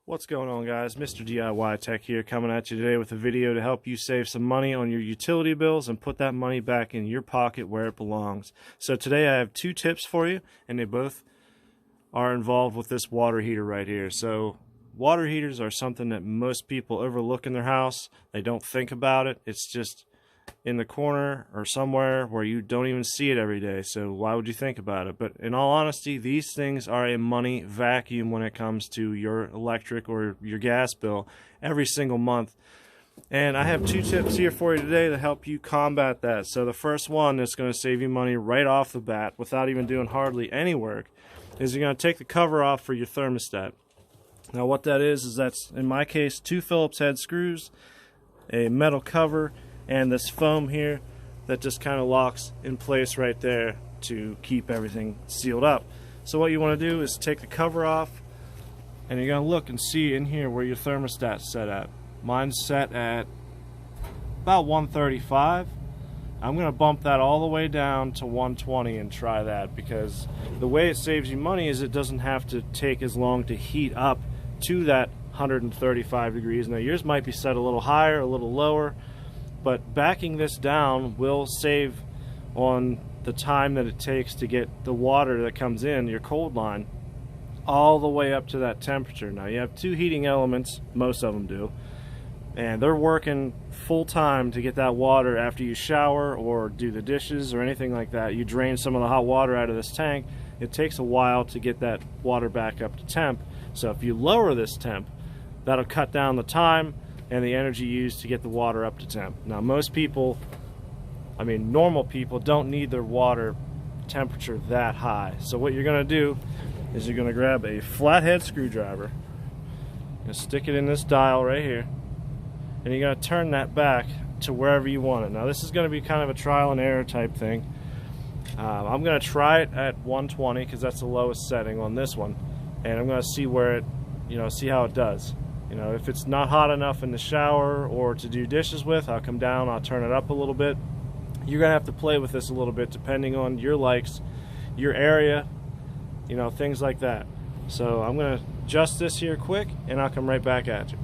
What's going on, guys? Mr. DIY Tech here, coming at you today with a video to help you save some money on your utility bills and put that money back in your pocket where it belongs. So today I have two tips for you, and they both are involved with this water heater right here. So water heaters are something that most people overlook in their house. They don't think about it. It's just in the corner or somewhere where you don't even see it every day, so why would you think about it? But in all honesty, these things are a money vacuum when it comes to your electric or your gas bill every single month. And I have two tips here for you today to help you combat that. So the first one that's going to save you money right off the bat without even doing hardly any work is you're going to take the cover off for your thermostat. Now what that is that's, in my case, two Phillips head screws, a metal cover, and this foam here that just kind of locks in place right there to keep everything sealed up. So what you want to do is take the cover off, and you're going to look and see in here where your thermostat's set at. Mine's set at about 135. I'm going to bump that all the way down to 120 and try that, because the way it saves you money is it doesn't have to take as long to heat up to that 135 degrees. Now yours might be set a little higher, a little lower, but backing this down will save on the time that it takes to get the water that comes in your cold line all the way up to that temperature. Now you have two heating elements, most of them do, and they're working full time to get that water after you shower or do the dishes or anything like that. You drain some of the hot water out of this tank. It takes a while to get that water back up to temp. So if you lower this temp, that'll cut down the time and the energy used to get the water up to temp. Now most people, normal people, don't need their water temperature that high. So what you're going to do is you're going to grab a flathead screwdriver, and stick it in this dial right here, and you're going to turn that back to wherever you want it. Now this is going to be kind of a trial and error type thing. I'm going to try it at 120 because that's the lowest setting on this one, and I'm going to see where it, see how it does. If it's not hot enough in the shower or to do dishes with, I'll come down, I'll turn it up a little bit. You're going to have to play with this a little bit depending on your likes, your area, things like that. So I'm going to adjust this here quick, and I'll come right back at you.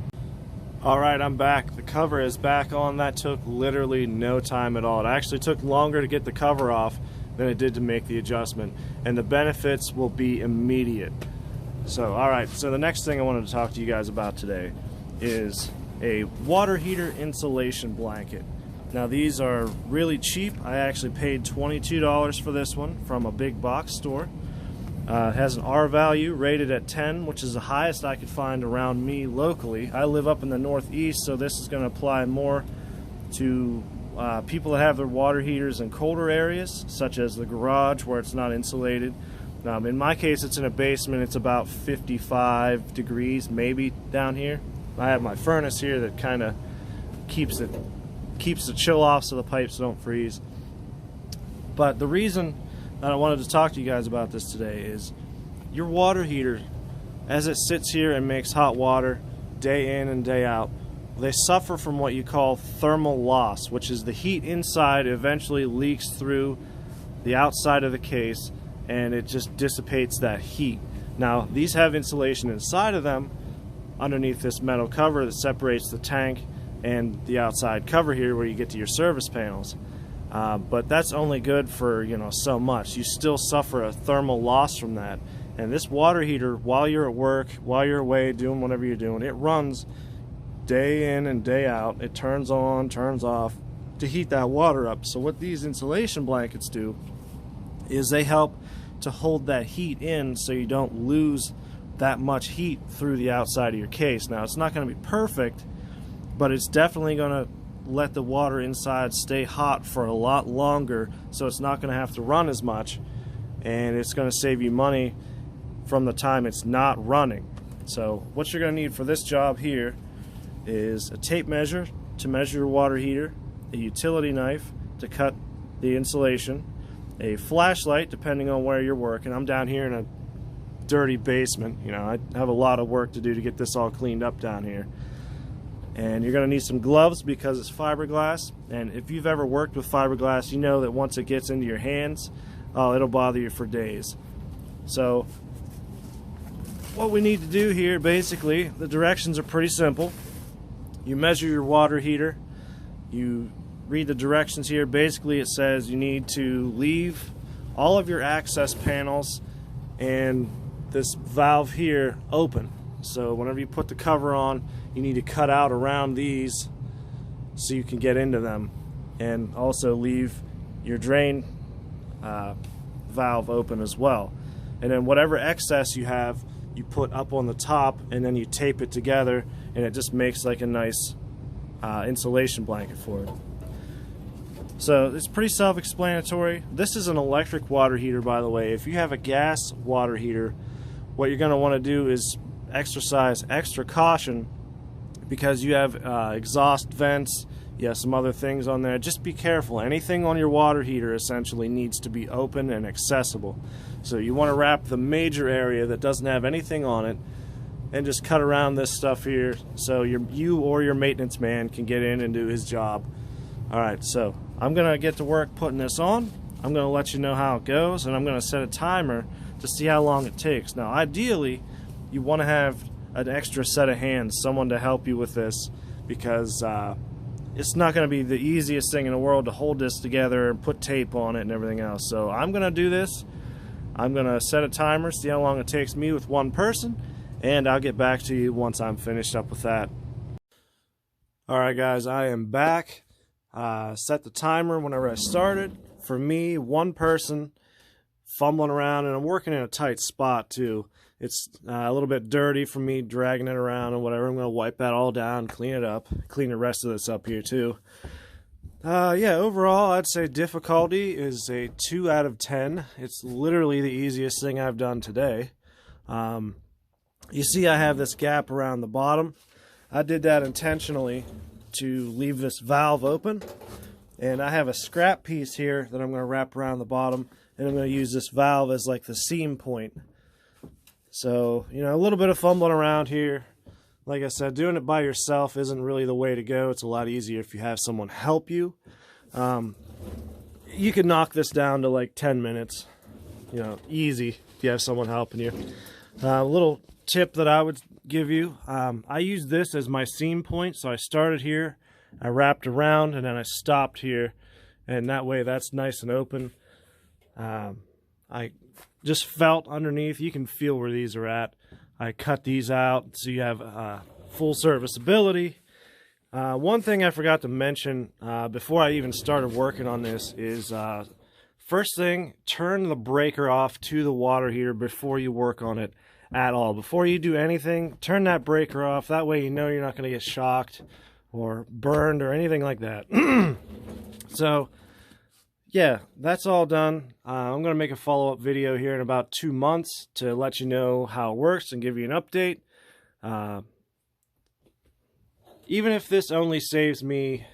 Alright, I'm back. The cover is back on. That took literally no time at all. It actually took longer to get the cover off than it did to make the adjustment, and the benefits will be immediate. So, alright, so the next thing I wanted to talk to you guys about today is a water heater insulation blanket. Now these are really cheap. I actually paid $22 for this one from a big box store. It has an R value rated at 10, which is the highest I could find around me locally. I live up in the Northeast, so this is going to apply more to people that have their water heaters in colder areas, such as the garage where it's not insulated. In my case, it's in a basement. It's about 55 degrees maybe down here. I have my furnace here that kind of keeps the chill off so the pipes don't freeze. But the reason that I wanted to talk to you guys about this today is your water heater, as it sits here and makes hot water day in and day out, they suffer from what you call thermal loss, which is the heat inside eventually leaks through the outside of the case, and it just dissipates that heat. Now these have insulation inside of them underneath this metal cover that separates the tank and the outside cover here where you get to your service panels, but that's only good for so much. You still suffer a thermal loss from that, and this water heater, while you're at work, while you're away doing whatever you're doing, it runs day in and day out. It turns on, turns off to heat that water up. So what these insulation blankets do is they help to hold that heat in so you don't lose that much heat through the outside of your case. Now it's not going to be perfect, but it's definitely going to let the water inside stay hot for a lot longer, so it's not going to have to run as much, and it's going to save you money from the time it's not running. So what you're going to need for this job here is a tape measure to measure your water heater, a utility knife to cut the insulation, a flashlight depending on where you're working. I'm down here in a dirty basement. I have a lot of work to do to get this all cleaned up down here. And you're going to need some gloves because it's fiberglass, and if you've ever worked with fiberglass, you know that once it gets into your hands, it'll bother you for days. So what we need to do here, basically, the directions are pretty simple. You measure your water heater. You read the directions here. Basically, it says you need to leave all of your access panels and this valve here open. So whenever you put the cover on, you need to cut out around these so you can get into them, and also leave your drain valve open as well. And then whatever excess you have, you put up on the top, and then you tape it together, and it just makes like a nice insulation blanket for it. So it's pretty self-explanatory. This is an electric water heater, by the way. If you have a gas water heater, what you're going to want to do is exercise extra caution, because you have exhaust vents, you have some other things on there. Just be careful. Anything on your water heater essentially needs to be open and accessible. So you want to wrap the major area that doesn't have anything on it, and just cut around this stuff here so you or your maintenance man can get in and do his job. Alright, so I'm going to get to work putting this on. I'm going to let you know how it goes, and I'm going to set a timer to see how long it takes. Now, ideally, you want to have an extra set of hands, someone to help you with this, because it's not going to be the easiest thing in the world to hold this together and put tape on it and everything else. So I'm going to do this. I'm going to set a timer, see how long it takes me with one person, and I'll get back to you once I'm finished up with that. Alright guys, I am back. Set the timer whenever I started. For me, one person, fumbling around, and I'm working in a tight spot too. It's a little bit dirty for me dragging it around and whatever. I'm going to wipe that all down, clean it up, clean the rest of this up here too. Yeah, overall, I'd say difficulty is a 2 out of 10. It's literally the easiest thing I've done today. You see I have this gap around the bottom. I did that intentionally to leave this valve open. And I have a scrap piece here that I'm going to wrap around the bottom, and I'm going to use this valve as like the seam point. So, you know, a little bit of fumbling around here. Like I said, doing it by yourself isn't really the way to go. It's a lot easier if you have someone help you. You can knock this down to like 10 minutes, you know, easy if you have someone helping you. A little tip that I would give you, I use this as my seam point. So I started here, I wrapped around, and then I stopped here, and that way that's nice and open. I just felt underneath. You can feel where these are at. I cut these out so you have full serviceability. One thing I forgot to mention before I even started working on this is first thing, turn the breaker off to the water heater before you work on it at all. Before you do anything, turn that breaker off. That way you know you're not going to get shocked or burned or anything like that. So yeah, that's all done. I'm going to make a follow-up video here in about 2 months to let you know how it works and give you an update. Even if this only saves me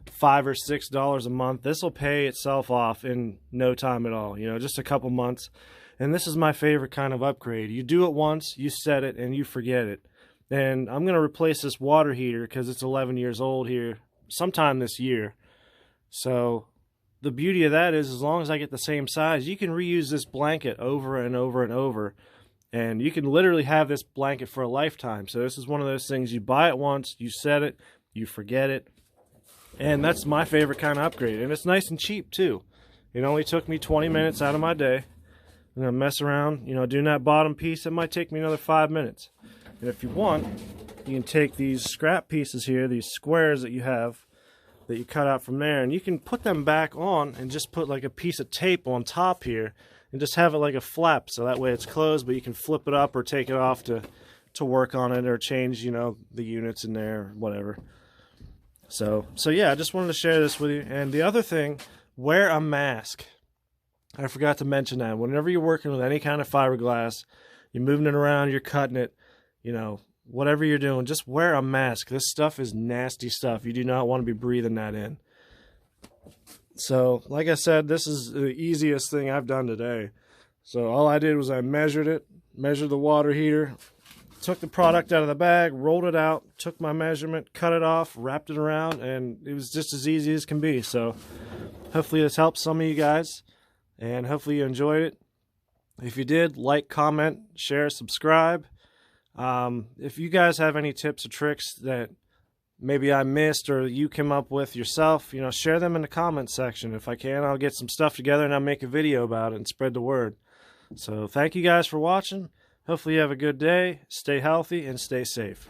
$5 or $6 a month, this will pay itself off in no time at all. You know, just a couple months. And this is my favorite kind of upgrade. You do it once, you set it, and you forget it. And I'm going to replace this water heater because it's 11 years old here sometime this year. So the beauty of that is, as long as I get the same size, you can reuse this blanket over and over and over. And you can literally have this blanket for a lifetime. So this is one of those things, you buy it once, you set it, you forget it. And that's my favorite kind of upgrade. And it's nice and cheap too. It only took me 20 minutes out of my day. I'm going to mess around, you know, doing that bottom piece. It might take me another 5 minutes. And if you want, you can take these scrap pieces here, these squares that you have, that you cut out from there, and you can put them back on and just put like a piece of tape on top here and just have it like a flap, so that way it's closed, but you can flip it up or take it off to work on it or change, you know, the units in there or whatever. So yeah, I just wanted to share this with you. And the other thing, wear a mask. I forgot to mention that. Whenever you're working with any kind of fiberglass, you're moving it around, you're cutting it, you know, whatever you're doing, just wear a mask. This stuff is nasty stuff. You do not want to be breathing that in. So, like I said, this is the easiest thing I've done today. So all I did was I measured it, measured the water heater, took the product out of the bag, rolled it out, took my measurement, cut it off, wrapped it around, and it was just as easy as can be. So hopefully this helps some of you guys, and hopefully you enjoyed it. If you did, like, comment, share, subscribe. If you guys have any tips or tricks that maybe I missed or you came up with yourself, share them in the comments section. If I can, I'll get some stuff together and I'll make a video about it and spread the word. So thank you guys for watching. Hopefully you have a good day. Stay healthy and stay safe.